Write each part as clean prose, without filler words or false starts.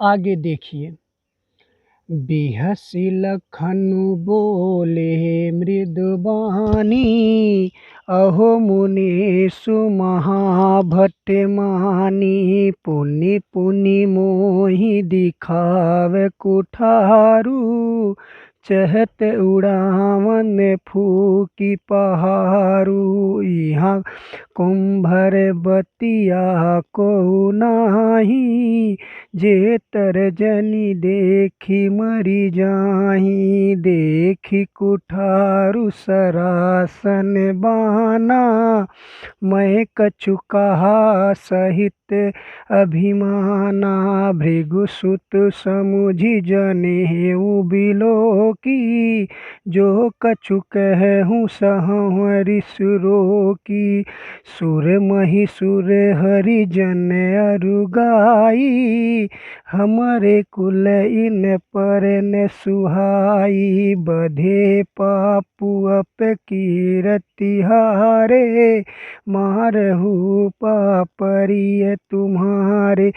आगे देखिए। बिहसी लखनु बोले मृदुबानी, अहो मुनीषु महाभट्ट मानी। पुनि पुनि मोहि दिखावे कुठारू, चहत उड़ावन फूकी पहारू। यहाँ कुंभर बतिया को नाही, जे तरजनी देखी मरी जाही। देखी कुठारू सरासन बाना, मैं कछु कहा सहित अभिमाना। भृगुसुत समुझि जनेऊ बिलोकी, जो कछु कहूँ सहु रिस रोकी। सुर महिसुर हरिजन अरुगाई, हमरे कुल इन पर न सुहाई। बधे पापु अपकीरति हारे, मारहु पापरिय तुम्हारे।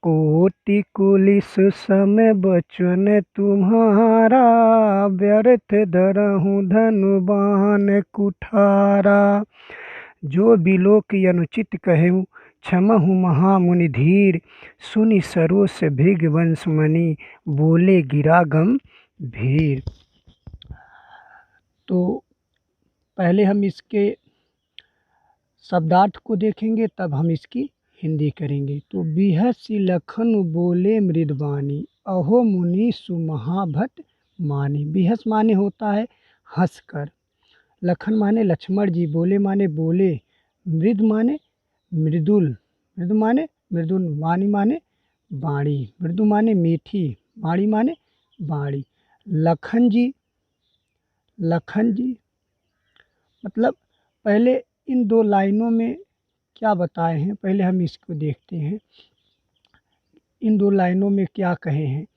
कोटि कुलिस सम बचन तुम्हारा, व्यर्थ धरहु धनु बाण कुठारा। जो बिलोक अनुचित कहूँ क्षमहु महामुनि धीर, सुनि सरोस भृगवंश मणि, बोले गिरा गंभीर। तो पहले हम इसके शब्दार्थ को देखेंगे, तब हम इसकी हिंदी करेंगे। तो बिहसी लखनु बोले मृदवानी, अहो मुनीषु महाभट्ट मानी। बिहस माने होता है हंसकर, लखन माने लक्ष्मण जी, बोले माने बोले, मृद माने मृदुल, मृदु माने मृदुल, वाणी माने बाणी, मृदु माने मीठी, बाणी माने बाणी। लखन जी, लखन जी मतलब पहले इन दो लाइनों में क्या बताए हैं, पहले हम इसको देखते हैं। इन दो लाइनों में क्या कहे हैं,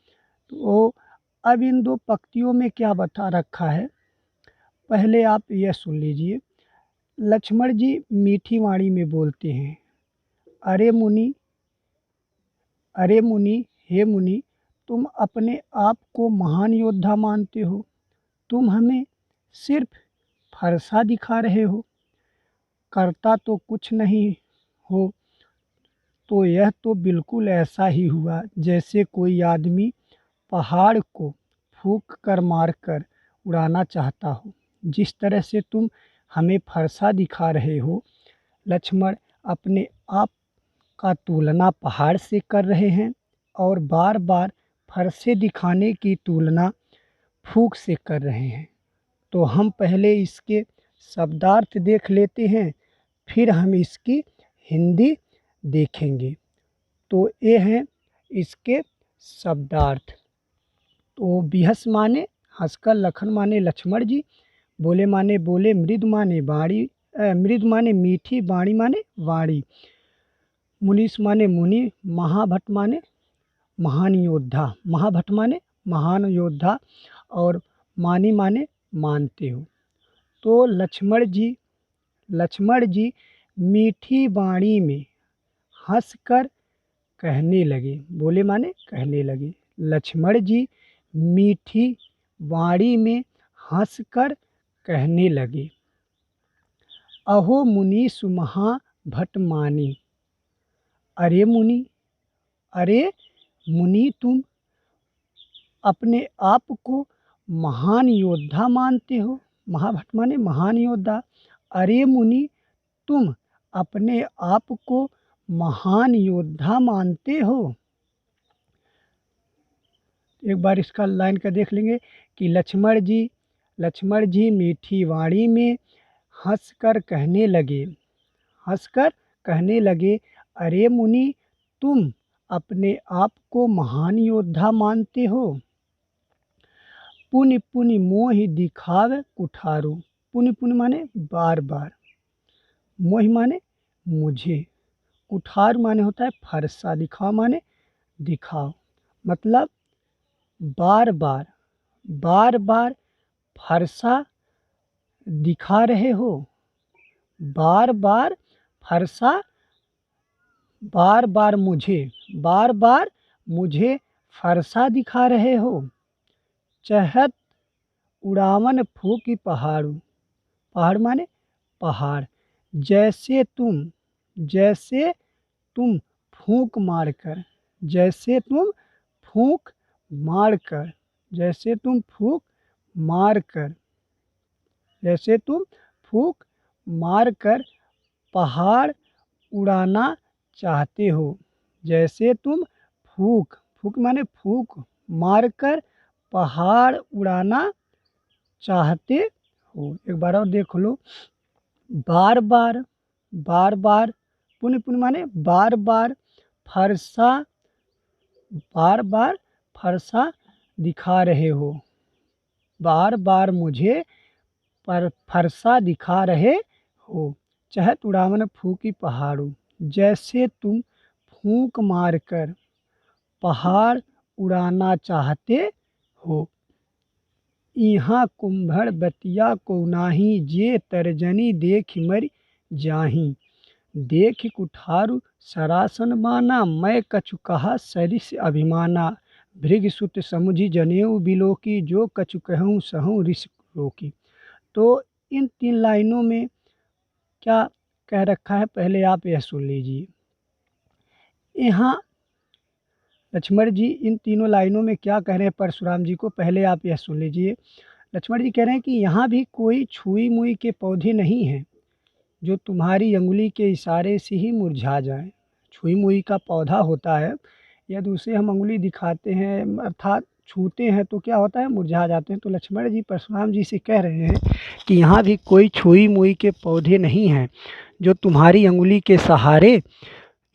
तो अब इन दो पंक्तियों में क्या बता रखा है, पहले आप यह सुन लीजिए। लक्ष्मण जी मीठी वाणी में बोलते हैं, अरे मुनि, अरे मुनि, हे मुनि, तुम अपने आप को महान योद्धा मानते हो, तुम हमें सिर्फ फरसा दिखा रहे हो, करता तो कुछ नहीं हो। तो यह तो बिल्कुल ऐसा ही हुआ जैसे कोई आदमी पहाड़ को फूंक कर मारकर उड़ाना चाहता हो। जिस तरह से तुम हमें फरसा दिखा रहे हो। लक्ष्मण अपने आप का तुलना पहाड़ से कर रहे हैं और बार बार फरसे दिखाने की तुलना फूंक से कर रहे हैं। तो हम पहले इसके शब्दार्थ देख लेते हैं, फिर हम इसकी हिंदी देखेंगे। तो ये हैं इसके शब्दार्थ। तो बिहस माने हंसकर, लखन माने लक्ष्मण जी, बोले माने बोले, मृद माने बाणी, मृद माने मीठी, बाणी माने वाणी, मुनीष माने मुनि, महाभट्ट माने महान योद्धा, महाभट्ट माने महान योद्धा, और मानी माने मानते हो। तो लक्ष्मण जी मीठी वाणी में हंसकर कहने लगे, बोले माने कहने लगे। लक्ष्मण जी मीठी वाणी में हंसकर कहने लगे, अहो मुनीषु महाभट्ट मानी। अरे मुनि, अरे मुनि, तुम अपने आप को महान योद्धा मानते हो, महाभट्ट माने महान योद्धा। अरे मुनि, तुम अपने आप को महान योद्धा मानते हो। एक बार इसका लाइन का देख लेंगे कि लक्ष्मण जी मीठी वाणी में हंसकर कहने लगे, हंसकर कहने लगे, अरे मुनि, तुम अपने आप को महान योद्धा मानते हो। पुनि पुनि मोहि दिखावे कुठारू, पुनि पुनि माने बार बार, मोहि माने मुझे, कुठार माने होता है फरसा, दिखाओ माने दिखाओ, मतलब बार बार फरसा दिखा रहे हो। बार बार फरसा, बार बार मुझे फरसा दिखा रहे हो। चहत उड़ावन फूकी पहाड़ू, पहाड़ माने पहाड़। जैसे तुम फूंक मारकर, जैसे तुम फूंक मारकर, जैसे तुम फूंक मारकर, जैसे तुम फूंक मारकर पहाड़ उड़ाना चाहते हो। जैसे तुम फूंक, फूंक माने फूंक मारकर पहाड़ उड़ाना चाहते हो। एक बार और देख लो। बार बार, बार बार, पुण्य पुण्य माने बार बार फरसा, बार बार फरसा दिखा रहे हो। बार बार मुझे पर फरसा दिखा रहे हो। चहत उड़ावन फूकी पहाड़ू, जैसे तुम फूंक मारकर पहाड़ उड़ाना चाहते हो। इहाँ कुम्भड़ बतिया को नाही, जे तर्जनी देख मर जाही। देख कुठारु सरासन बाना, मैं कछु कहा सरिस अभिमाना। भृग सुत समुझि जनेऊ बिलोकी, जो कछु कहूँ सहूँ ऋषि रोकी। तो इन 3 लाइनों में क्या कह रखा है, पहले आप यह सुन लीजिए। यहाँ लक्ष्मण जी इन तीनों लाइनों में क्या कह रहे हैं परशुराम जी को, पहले आप यह सुन लीजिए। लक्ष्मण जी कह रहे हैं कि यहाँ भी कोई छुई मुई के पौधे नहीं हैं जो तुम्हारी अंगुली के इशारे से ही मुरझा जाए। छुई मुई का पौधा होता है, यदि उसे हम अंगुली दिखाते हैं अर्थात छूते हैं तो क्या होता है, मुरझा जाते हैं। तो लक्ष्मण जी परशुराम जी से कह रहे हैं कि यहाँ भी कोई छुई मुई के पौधे नहीं हैं जो तुम्हारी अंगुली के सहारे,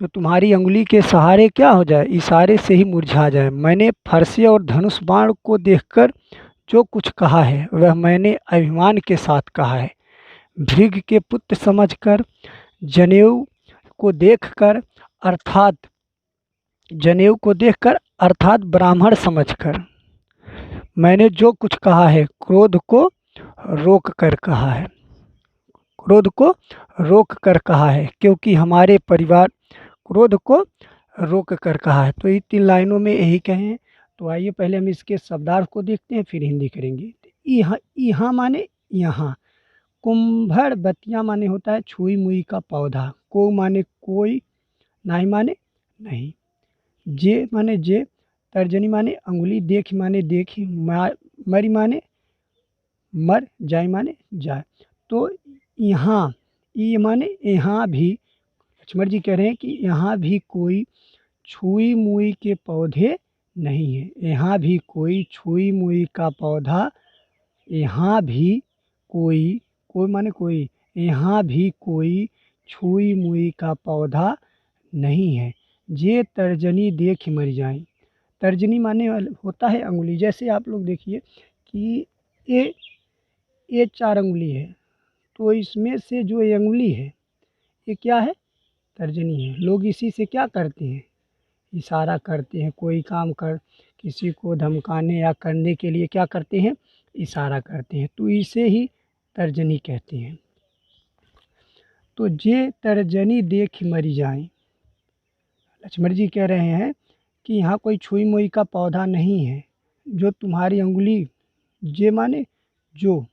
जो तुम्हारी अंगुली के सहारे क्या हो जाए, इशारे से ही मुरझा जाए। मैंने फरसे और धनुष बाण को देखकर जो कुछ कहा है वह मैंने अभिमान के साथ कहा है। भृग के पुत्र समझकर, जनेऊ को देखकर अर्थात, जनेऊ को देखकर अर्थात ब्राह्मण समझकर मैंने जो कुछ कहा है, क्रोध को रोक कर कहा है, क्रोध को रोक कर कहा है, क्योंकि हमारे परिवार, क्रोध को रोक कर कहा है। तो ये 3 लाइनों में यही कहें। तो आइए पहले हम इसके शब्दार्थ को देखते हैं, फिर हिंदी करेंगे। यहाँ, यहाँ माने यहाँ। कुम्भड़ बतिया माने होता है छुई मुई का पौधा। को माने कोई, नाही माने नहीं। जे माने जे, तर्जनी माने अंगुली, देख माने देखी, मरी माने मर, जाय माने जाए। तो यहाँ, ये माने यहाँ भी लक्ष्मण जी कह रहे हैं कि यहाँ भी कोई छुई मुई के पौधे नहीं है। यहाँ भी कोई छुई मुई का पौधा, यहाँ भी कोई, कोई माने कोई, यहाँ भी कोई छुई मुई का पौधा नहीं है। जे तर्जनी देख मर जाए। तर्जनी माने होता है अंगुली। जैसे आप लोग देखिए कि ये 4 अंगुली है, तो इसमें से जो ये अंगुली है ये क्या है, तर्जनी है। लोग इसी से क्या करते हैं, इशारा करते हैं। कोई काम कर, किसी को धमकाने या करने के लिए क्या करते हैं, इशारा करते हैं, तो इसे ही तर्जनी कहते हैं। तो जे तर्जनी देख मरी जाए, लक्ष्मण जी कह रहे हैं कि यहाँ कोई छुई मुई का पौधा नहीं है जो तुम्हारी अंगुली, जे माने जो,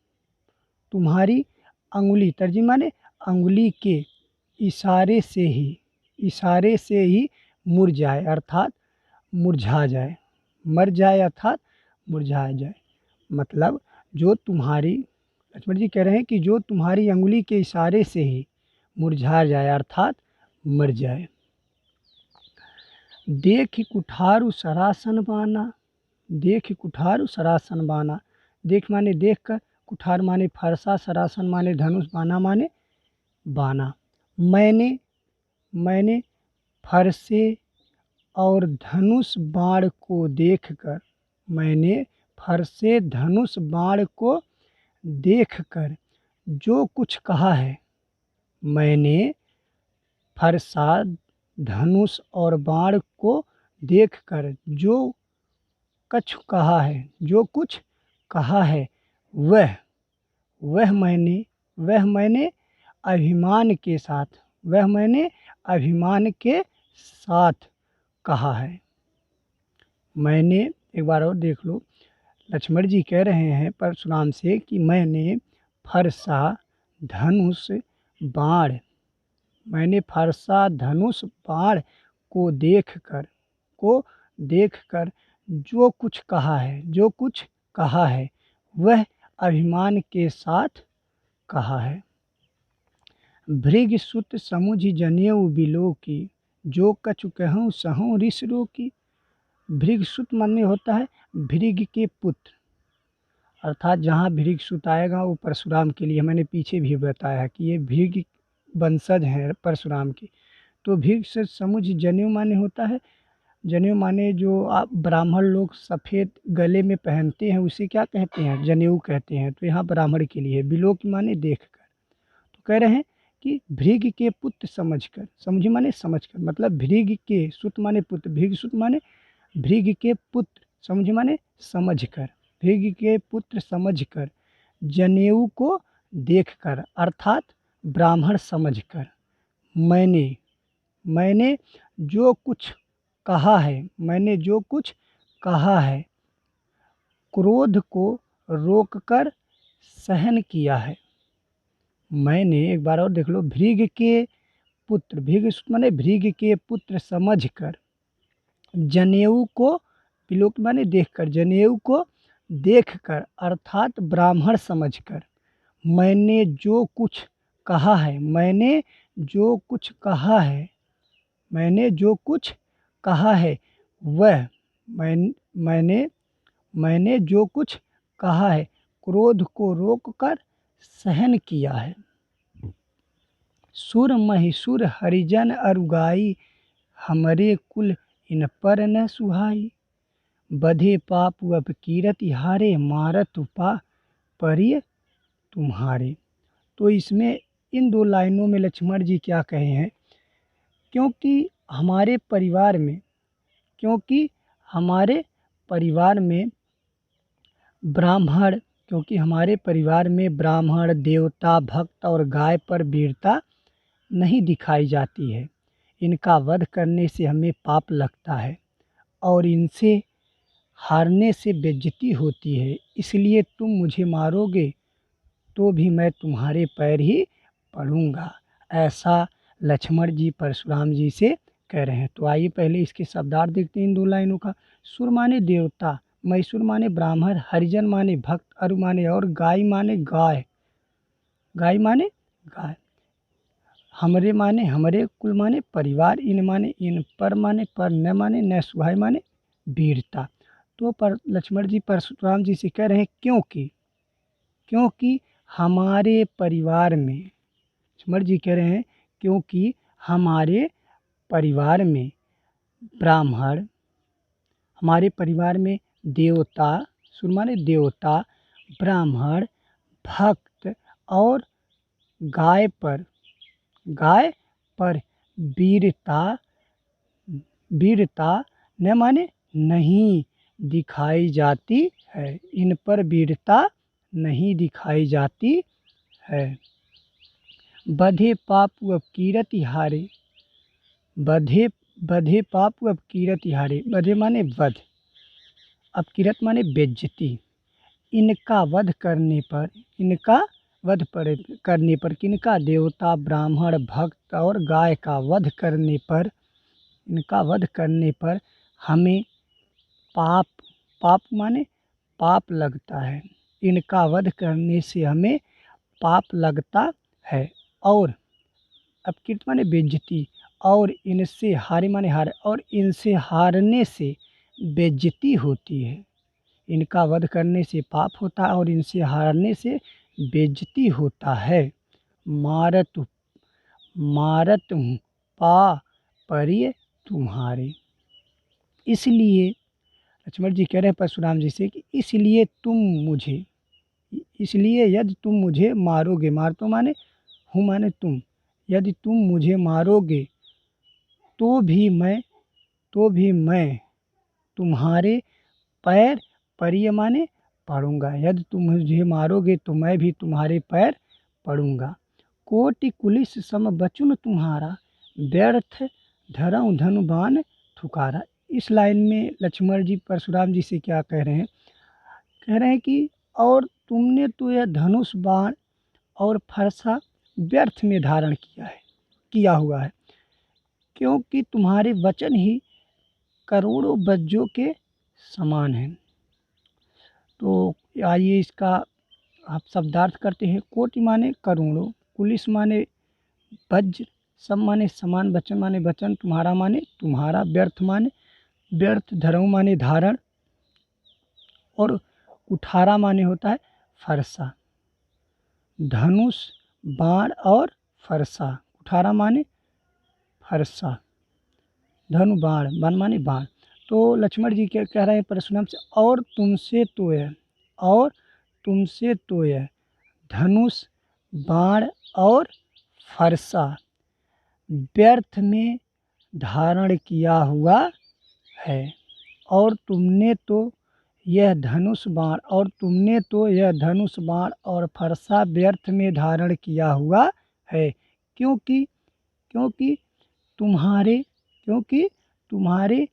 तुम्हारी अंगुली, तर्जनी माने अंगुली के इशारे से ही, इशारे से ही मुरझाए अर्थात मुरझा जाए। मर जाए अर्थात मुरझा जाए। मतलब जो तुम्हारी, लक्ष्मण जी कह रहे हैं कि जो तुम्हारी अंगुली के इशारे से ही मुरझा जाए अर्थात मर जाए। देख कुठारु सरासन बाना, देख कुठारु सरासन बाना। देख माने देख कर, कुठार माने फरसा, सरासन माने धनुष, बाना माने बाना। मैंने फरसे और धनुष बाण को देखकर, मैंने फरसे धनुष बाण को देखकर जो कुछ कहा है, मैंने फरसा धनुष और बाण को देखकर जो कुछ कहा है, जो कुछ कहा है वह मैंने अभिमान के साथ, वह मैंने अभिमान के साथ कहा है। मैंने, एक बार और देख लो, लक्ष्मण जी कह रहे हैं परशुराम से कि मैंने फरसा धनुष बाण, मैंने फरसा धनुष बाण को देखकर, को देखकर जो कुछ कहा है, जो कुछ कहा है वह अभिमान के साथ कहा है। भृग सुत समुझ जनेऊ बिलो की, जो कछु कहूँ सहूँ ऋष रोकी। भृग सुत माने होता है भृग के पुत्र, अर्थात जहाँ भृग सुत आएगा वो परशुराम के लिए, मैंने पीछे भी बताया है कि ये भृग वंशज हैं परशुराम के। तो भृग सुत समुझ जनेऊ माने होता है, जनेऊ माने जो आप ब्राह्मण लोग सफ़ेद गले में पहनते हैं उसे क्या कहते हैं, जनेऊ कहते हैं। तो यहाँ ब्राह्मण के लिए, बिलोक माने देख कर। तो कह रहे हैं कि भृग के पुत्र समझकर, समझी माने समझकर, मतलब भृग के सुत माने पुत्र, भृग सुत माने भृग के पुत्र, समझी माने समझकर, भृग के पुत्र समझकर, जनेऊ को देखकर अर्थात ब्राह्मण समझकर, मैंने, मैंने जो कुछ कहा है, मैंने जो कुछ कहा है क्रोध को रोककर सहन किया है। मैंने, एक बार और देख लो, भृग के पुत्र, भृग माने भृग के पुत्र समझकर, जनेऊ को, विलोक माने देखकर, जनेऊ को देखकर अर्थात ब्राह्मण समझकर, मैंने जो कुछ कहा है, मैंने जो कुछ कहा है, मैंने जो कुछ कहा है वह, मैंने मैंने जो कुछ कहा है क्रोध को रोककर सहन किया है। सुर महिषुर हरिजन अरुगाई, हमरे कुल इन पर न सुहाई। बधे पाप अब कीरत हारे, मारत पा परिय तुम्हारे। तो इसमें इन दो लाइनों में लक्ष्मण जी क्या कहे हैं, क्योंकि हमारे परिवार में, क्योंकि हमारे परिवार में ब्राह्मण, क्योंकि हमारे परिवार में ब्राह्मण, देवता, भक्त और गाय पर वीरता नहीं दिखाई जाती है। इनका वध करने से हमें पाप लगता है और इनसे हारने से बेइज्जती होती है, इसलिए तुम मुझे मारोगे तो भी मैं तुम्हारे पैर ही पड़ूंगा, ऐसा लक्ष्मण जी परशुराम जी से कह रहे हैं। तो आइए पहले इसके शब्दार्थ देखते हैं इन दो लाइनों का। सुर माने देवता, मैसूर माने ब्राह्मण, हरिजन माने भक्त, अरु माने और, गाय माने गाय, गाय माने गाय, हमरे माने हमरे, कुल माने परिवार, इन माने इन, पर माने पर, न माने न, सुहाय माने वीरता। तो पर लक्ष्मण जी परशुराम जी से कह रहे हैं क्योंकि, क्योंकि हमारे परिवार में, लक्ष्मण जी कह रहे हैं क्योंकि हमारे परिवार में ब्राह्मण, हमारे परिवार में देवता, सुर माने देवता, ब्राह्मण, भक्त और गाय पर, गाय पर वीरता, वीरता न माने नहीं दिखाई जाती है, इन पर वीरता नहीं दिखाई जाती है। बधे पाप व कीरत हारे, बधे, बधे पाप व कीरत हारे, बधे माने वध, अब कीरत माने बेइज्जती। इनका वध करने पर, इनका वध पर करने पर, किनका, देवता, ब्राह्मण, भक्त और गाय का वध करने पर, इनका वध करने पर हमें पाप, पाप माने पाप लगता है, इनका वध करने से हमें पाप लगता है। और अब कीर्त माने बेइज्जती, और इनसे हारे माने हार, और इनसे हारने से बेइज्जती होती है। इनका वध करने से पाप होता है और इनसे हारने से बेइज्जती होता है। मारत, मारत हूँ पा परिय तुम्हारे, इसलिए लक्ष्मण जी कह रहे हैं परशुराम जी से कि इसलिए तुम मुझे, इसलिए यदि तुम मुझे मारोगे, मार तो माने हूँ माने तुम, यदि तुम मुझे मारोगे तो भी मैं, तो भी मैं तुम्हारे पैर, परिय माने पड़ूंगा, यदि तुम मुझे मारोगे तो मैं भी तुम्हारे पैर पड़ूंगा। कोटि कुलिस सम बचुन तुम्हारा, व्यर्थ धरऊँ धनुबान ठुकारा। इस लाइन में लक्ष्मण जी परशुराम जी से क्या कह रहे हैं? कह रहे हैं कि और तुमने तो यह धनुष बाण और फरसा व्यर्थ में धारण किया हुआ है, क्योंकि तुम्हारे वचन ही करोड़ों वज्रों के समान हैं। तो आइए इसका आप शब्दार्थ करते हैं। कोटि माने करोड़ों, कुलिस माने वज्र, सब माने समान, वचन माने वचन, तुम्हारा माने तुम्हारा, व्यर्थ माने व्यर्थ, धर्म माने धारण, और कुठारा माने होता है फरसा। धनुष, बाण और फरसा, कुठारा माने फरसा, धनु बाण, बाण माने बाण। तो लक्ष्मण जी क्या कह रहे हैं परशुराम से? और तुमसे तो यह, और तुमसे तो यह धनुष, बाण और फरसा व्यर्थ में धारण किया हुआ है। और तुमने तो यह धनुष बाण, और तुमने तो यह धनुष बाण और फरसा व्यर्थ में धारण किया हुआ है, क्योंकि क्योंकि तुम्हारे क्योंकि तुम्हारे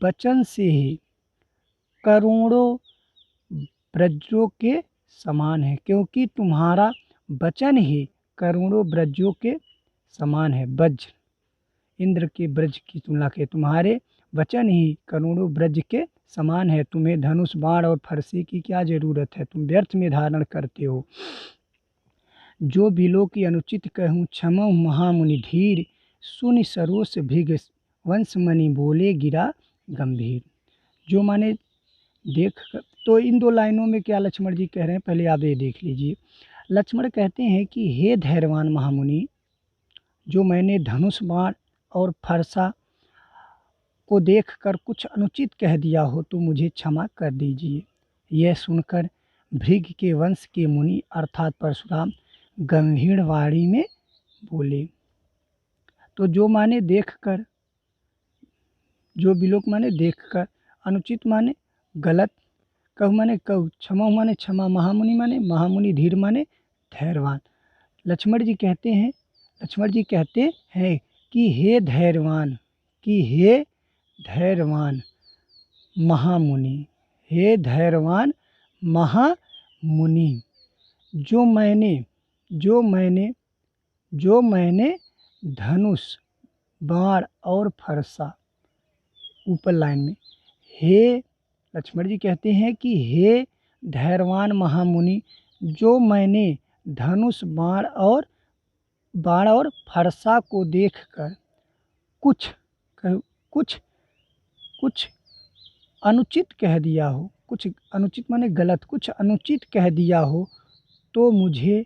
वचन से ही करोड़ों वज्रों के समान है। क्योंकि तुम्हारा वचन ही करोड़ों वज्रों के समान है। वज्र, इंद्र के ब्रज की तुलना के तुम्हारे वचन ही करोड़ों ब्रज के समान है। तुम्हें धनुष, बाण और फरसे की क्या जरूरत है? तुम व्यर्थ में धारण करते हो। जो बिलो की अनुचित कहूँ क्षमो महामुनि धीर, सुनि सरोस भृग वंश मणि बोले गिरा गंभीर। जो माने देख कर, तो इन दो लाइनों में क्या लक्ष्मण जी कह रहे हैं पहले आप ये देख लीजिए। लक्ष्मण कहते हैं कि हे धैर्यवान महामुनि, जो मैंने धनुष, बाण और फरसा को देखकर कुछ अनुचित कह दिया हो तो मुझे क्षमा कर दीजिए। यह सुनकर भृग के वंश के मुनि अर्थात परशुराम गंभीर वाणी में बोले। तो जो माने देखकर, जो विलोक माने देखकर, अनुचित माने गलत, कहु माने कहु, क्षमा माने क्षमा, महामुनि माने महामुनि, धीर माने धैर्यवान। लक्ष्मण जी कहते हैं कि हे धैर्यवान, कि हे धैर्यवान महामुनि, हे धैर्यवान महामुनि, जो मैंने धनुष, बाण और फरसा, ऊपर लाइन में हे, लक्ष्मण जी कहते हैं कि हे धैर्यवान महामुनि, जो मैंने धनुष, बाण और फरसा को देखकर कुछ अनुचित कह दिया हो, कुछ अनुचित माने गलत, कुछ अनुचित कह दिया हो तो मुझे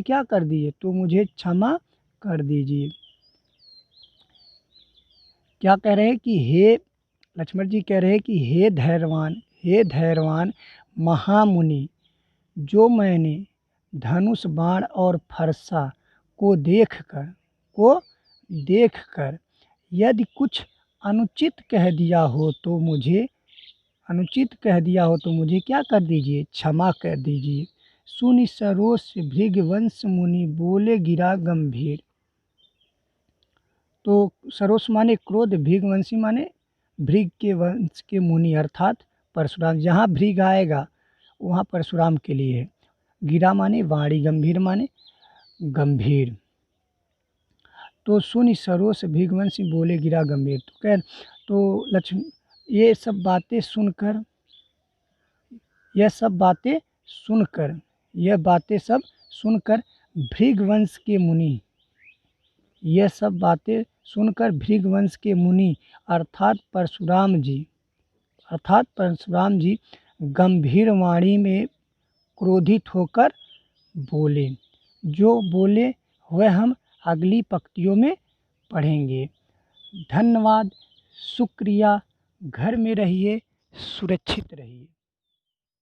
क्या कर दीजिए, तो मुझे क्षमा कर दीजिए। क्या कह रहे हैं कि हे, लक्ष्मण जी कह रहे हैं कि हे धैर्यवान महामुनि, जो मैंने धनुष, बाण और फरसा को देखकर यदि कुछ अनुचित कह दिया हो तो मुझे क्या कर दीजिए, क्षमा कर दीजिए। सुनि सरोस भृग वंश मुनि बोले गिरा गंभीर। तो सरोस माने क्रोध, भृगवंशी माने भृग के वंश के मुनि अर्थात परशुराम। जहाँ भृग आएगा वहाँ परशुराम के लिए है। गिरा माने वाणी, गंभीर माने गंभीर। तो सुनि सरोस भृगवंशी बोले गिरा गंभीर। तो लक्ष्मण ये सब बातें सुनकर, भृगवंश के मुनि, यह सब बातें सुनकर भृगवंश के मुनि अर्थात परशुराम जी गंभीर वाणी में क्रोधित होकर बोले। जो बोले वह हम अगली पंक्तियों में पढ़ेंगे। धन्यवाद, शुक्रिया, घर में रहिए, सुरक्षित रहिए।